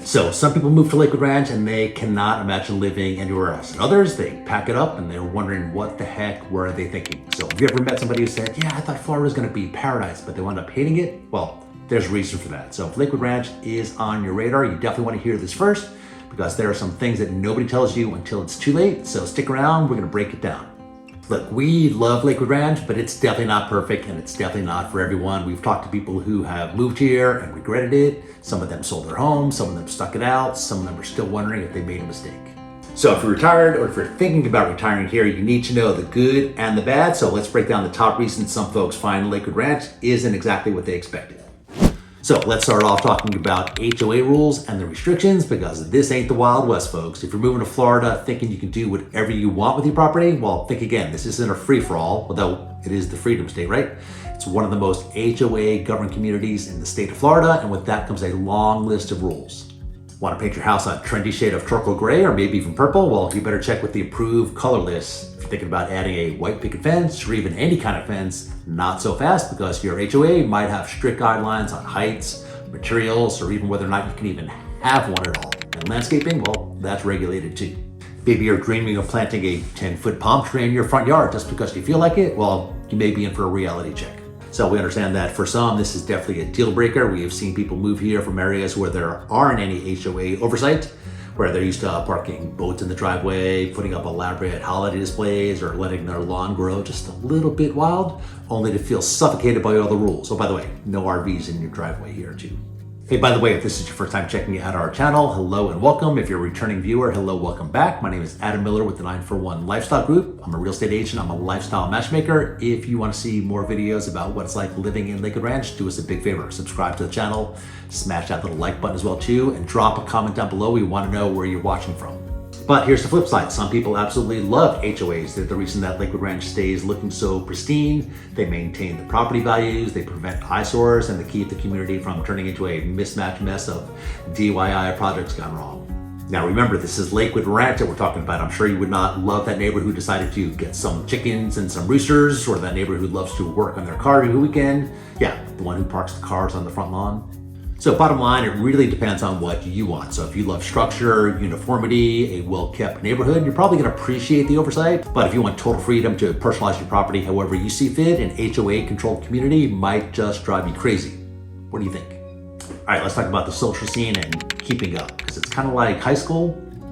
So some people move to Lakewood Ranch and they cannot imagine living anywhere else. And others, they pack it up and they're wondering what the heck were they thinking. So have you ever met somebody who said, yeah, I thought Florida was gonna be paradise, but they wound up hating it? Well, there's a reason for that. So if Lakewood Ranch is on your radar, you definitely wanna hear this first because there are some things that nobody tells you until it's too late. So stick around, we're gonna break it down. Look, we love Lakewood Ranch, but it's definitely not perfect and it's definitely not for everyone. We've talked to people who have moved here and regretted it. Some of them sold their homes, some of them stuck it out, some of them are still wondering if they made a mistake. So if you're retired or if you're thinking about retiring here, you need to know the good and the bad. So let's break down the top reasons some folks find Lakewood Ranch isn't exactly what they expected. So let's start off talking about HOA rules and the restrictions because this ain't the Wild West, folks. If you're moving to Florida thinking you can do whatever you want with your property, well, think again, this isn't a free-for-all, although it is the Freedom State, right? It's one of the most HOA governed communities in the state of Florida, and with that comes a long list of rules. Want to paint your house a trendy shade of charcoal gray or maybe even purple? Well, you better check with the approved color list. If you're thinking about adding a white picket fence or even any kind of fence, not so fast because your HOA might have strict guidelines on heights, materials, or even whether or not you can even have one at all. And landscaping, well, that's regulated too. Maybe you're dreaming of planting a 10-foot palm tree in your front yard just because you feel like it? Well, you may be in for a reality check. So we understand that for some, this is definitely a deal breaker. We have seen people move here from areas where there aren't any HOA oversight, where they're used to parking boats in the driveway, putting up elaborate holiday displays, or letting their lawn grow just a little bit wild, only to feel suffocated by all the rules. Oh, by the way, no RVs in your driveway here too. Hey, by the way, if this is your first time checking out our channel, hello and welcome. If you're a returning viewer, hello, welcome back. My name is Adam Miller with the 941 Lifestyle Group. I'm a real estate agent. I'm a lifestyle matchmaker. If you want to see more videos about what it's like living in Lakewood Ranch, do us a big favor. Subscribe to the channel, smash that little like button as well too, and drop a comment down below. We want to know where you're watching from. But here's the flip side. Some people absolutely love HOAs. They're the reason that Lakewood Ranch stays looking so pristine. They maintain the property values, they prevent eyesores, and they keep the community from turning into a mismatched mess of DIY projects gone wrong. Now remember, this is Lakewood Ranch that we're talking about. I'm sure you would not love that neighbor who decided to get some chickens and some roosters, or that neighbor who loves to work on their car every weekend. Yeah, the one who parks the cars on the front lawn. So bottom line, it really depends on what you want. So if you love structure, uniformity, a well-kept neighborhood, you're probably gonna appreciate the oversight. But if you want total freedom to personalize your property however you see fit, an HOA-controlled community might just drive you crazy. What do you think? All right, let's talk about the social scene and keeping up, because it's kind of like high school,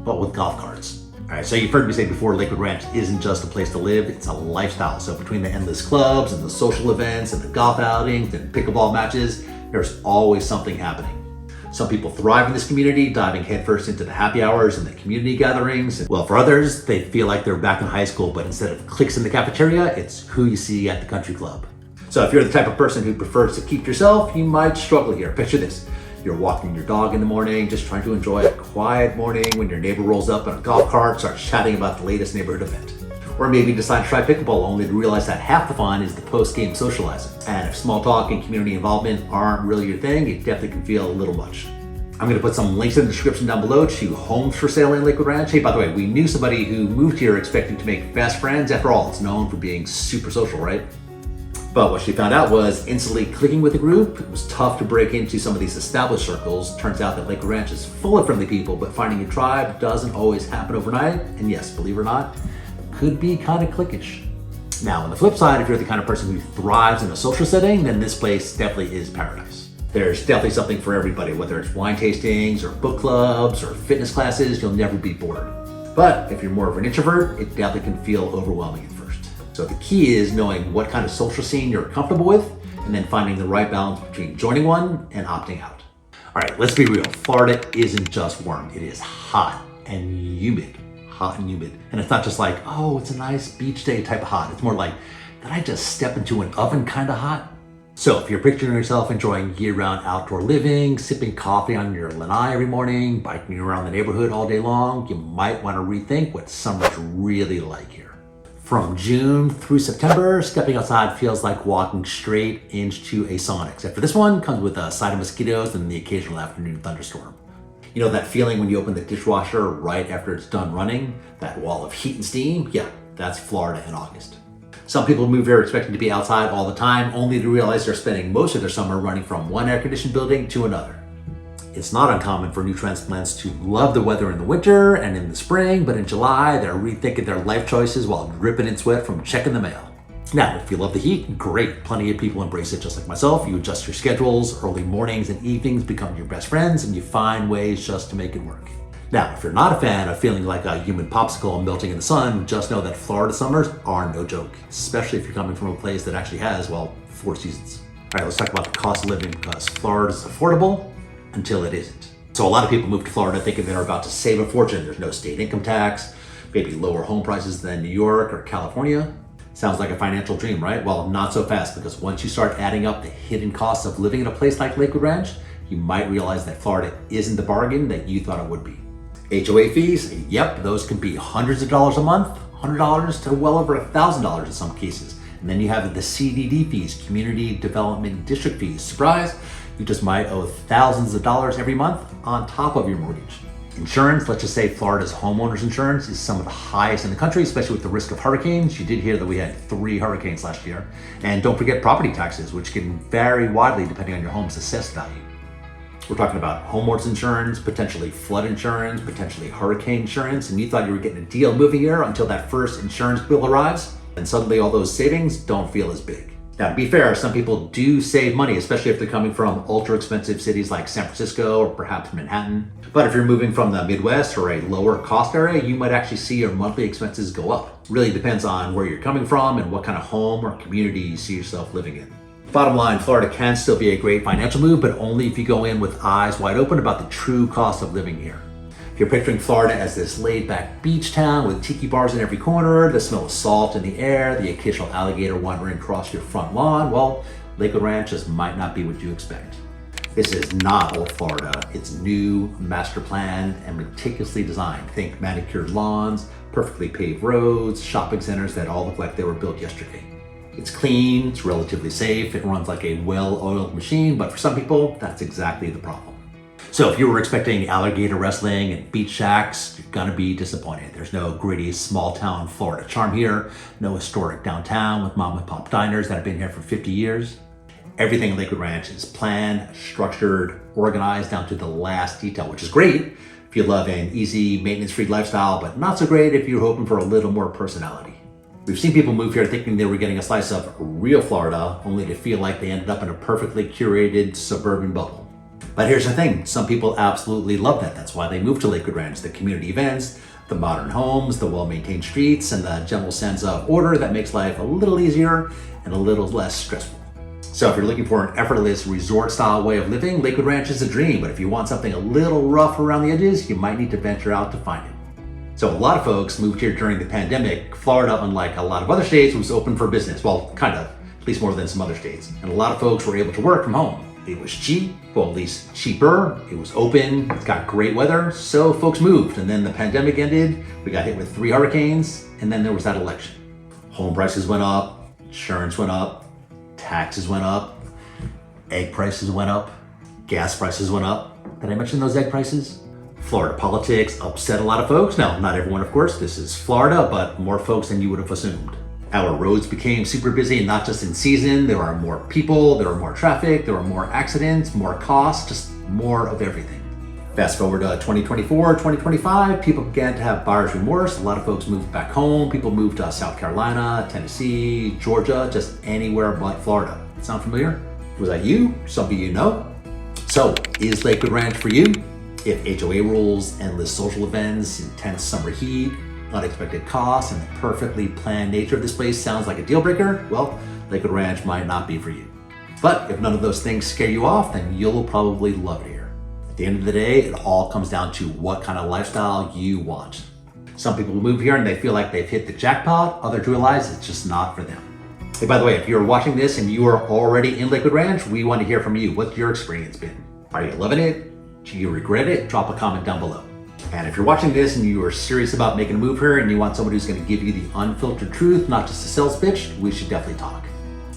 but with golf carts. All right, so you've heard me say before, Lakewood Ranch isn't just a place to live, it's a lifestyle. So between the endless clubs and the social events and the golf outings and pickleball matches, there's always something happening. Some people thrive in this community, diving headfirst into the happy hours and the community gatherings. Well, for others, they feel like they're back in high school, but instead of cliques in the cafeteria, it's who you see at the country club. So if you're the type of person who prefers to keep to yourself, you might struggle here. Picture this. You're walking your dog in the morning, just trying to enjoy a quiet morning when your neighbor rolls up in a golf cart, starts chatting about the latest neighborhood event. Or maybe decide to try pickleball only to realize that half the fun is the post-game socializing. And if small talk and community involvement aren't really your thing, it definitely can feel a little much. I'm gonna put some links in the description down below to homes for sale in Lakewood Ranch. Hey, by the way, we knew somebody who moved here expecting to make fast friends. After all, it's known for being super social, right? But what she found out was instantly clicking with the group. It was tough to break into some of these established circles. Turns out that Lakewood Ranch is full of friendly people, but finding a tribe doesn't always happen overnight. And yes, believe it or not, could be kind of cliquish. Now, on the flip side, if you're the kind of person who thrives in a social setting, then this place definitely is paradise. There's definitely something for everybody, whether it's wine tastings or book clubs or fitness classes, you'll never be bored. But if you're more of an introvert, it definitely can feel overwhelming at first. So the key is knowing what kind of social scene you're comfortable with, and then finding the right balance between joining one and opting out. All right, let's be real. Florida isn't just warm. It is hot and humid. Hot and humid. And it's not just like, oh, it's a nice beach day type of hot. It's more like, did I just step into an oven kind of hot? So if you're picturing yourself enjoying year-round outdoor living, sipping coffee on your lanai every morning, biking around the neighborhood all day long, you might want to rethink what summer's really like here. From June through September, stepping outside feels like walking straight into a sauna, except for this one comes with a side of mosquitoes and the occasional afternoon thunderstorm. You know that feeling when you open the dishwasher right after it's done running? That wall of heat and steam? Yeah, that's Florida in August. Some people move here expecting to be outside all the time, only to realize they're spending most of their summer running from one air-conditioned building to another. It's not uncommon for new transplants to love the weather in the winter and in the spring, but in July, they're rethinking their life choices while dripping in sweat from checking the mail. Now, if you love the heat, great. Plenty of people embrace it just like myself. You adjust your schedules, early mornings and evenings become your best friends, and you find ways just to make it work. Now, if you're not a fan of feeling like a human popsicle melting in the sun, just know that Florida summers are no joke, especially if you're coming from a place that actually has, well, 4 seasons. All right, let's talk about the cost of living, because Florida is affordable until it isn't. So a lot of people move to Florida thinking they're about to save a fortune. There's no state income tax, maybe lower home prices than New York or California. Sounds like a financial dream, right? Well, not so fast, because once you start adding up the hidden costs of living in a place like Lakewood Ranch, you might realize that Florida isn't the bargain that you thought it would be. HOA fees, yep, those can be hundreds of dollars a month, $100 to well over $1,000 in some cases. And then you have the CDD fees, Community Development District fees. Surprise, you just might owe thousands of dollars every month on top of your mortgage. Insurance, let's just say Florida's homeowners insurance is some of the highest in the country, especially with the risk of hurricanes. You did hear that we had 3 hurricanes last year. And don't forget property taxes, which can vary widely depending on your home's assessed value. We're talking about homeowners insurance, potentially flood insurance, potentially hurricane insurance, and you thought you were getting a deal moving here until that first insurance bill arrives, and suddenly all those savings don't feel as big. Now, to be fair, some people do save money, especially if they're coming from ultra expensive cities like San Francisco or perhaps Manhattan. But if you're moving from the Midwest or a lower cost area, you might actually see your monthly expenses go up. Really depends on where you're coming from and what kind of home or community you see yourself living in. Bottom line, Florida can still be a great financial move, but only if you go in with eyes wide open about the true cost of living here. If you're picturing Florida as this laid-back beach town with tiki bars in every corner, the smell of salt in the air, the occasional alligator wandering across your front lawn, well, Lakewood Ranch just might not be what you expect. This is not old Florida. It's new, master planned, and meticulously designed. Think manicured lawns, perfectly paved roads, shopping centers that all look like they were built yesterday. It's clean, it's relatively safe, it runs like a well-oiled machine, but for some people, that's exactly the problem. So if you were expecting alligator wrestling and beach shacks, you're gonna be disappointed. There's no gritty small town Florida charm here, no historic downtown with mom and pop diners that have been here for 50 years. Everything in Lakewood Ranch is planned, structured, organized down to the last detail, which is great if you love an easy, maintenance-free lifestyle, but not so great if you're hoping for a little more personality. We've seen people move here thinking they were getting a slice of real Florida, only to feel like they ended up in a perfectly curated suburban bubble. But here's the thing, some people absolutely love that. That's why they moved to Lakewood Ranch. The community events, the modern homes, the well-maintained streets, and the general sense of order that makes life a little easier and a little less stressful. So if you're looking for an effortless resort-style way of living, Lakewood Ranch is a dream. But if you want something a little rough around the edges, you might need to venture out to find it. So a lot of folks moved here during the pandemic. Florida, unlike a lot of other states, was open for business. Well, kind of, at least more than some other states. And a lot of folks were able to work from home. It was cheap, well, at least cheaper. It was open, it's got great weather, so folks moved. And then the pandemic ended, we got hit with 3 hurricanes, and then there was that election. Home prices went up, insurance went up, taxes went up, egg prices went up, gas prices went up. Did I mention those egg prices? Florida politics upset a lot of folks. Now, not everyone, of course, this is Florida, but more folks than you would have assumed. Our roads became super busy, and not just in season. There are more people, there are more traffic, there are more accidents, more costs, just more of everything. Fast forward to 2024, 2025, people began to have buyer's remorse. A lot of folks moved back home. People moved to South Carolina, Tennessee, Georgia, just anywhere but Florida. Sound familiar? Was that you? Somebody you know? So, is Lakewood Ranch for you? If HOA rules, endless social events, intense summer heat, unexpected costs, and the perfectly planned nature of this place sounds like a deal breaker, well, Lakewood Ranch might not be for you. But if none of those things scare you off, then you'll probably love it here. At the end of the day, it all comes down to what kind of lifestyle you want. Some people move here and they feel like they've hit the jackpot, others realize it's just not for them. Hey, by the way, if you're watching this and you are already in Lakewood Ranch, we want to hear from you. What's your experience been? Are you loving it? Do you regret it? Drop a comment down below. And if you're watching this and you are serious about making a move here and you want somebody who's going to give you the unfiltered truth, not just a sales pitch, we should definitely talk.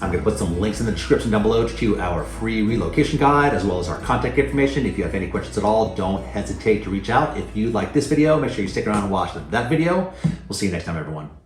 I'm going to put some links in the description down below to our free relocation guide, as well as our contact information. If you have any questions at all, don't hesitate to reach out. If you like this video, make sure you stick around and watch that video. We'll see you next time, everyone.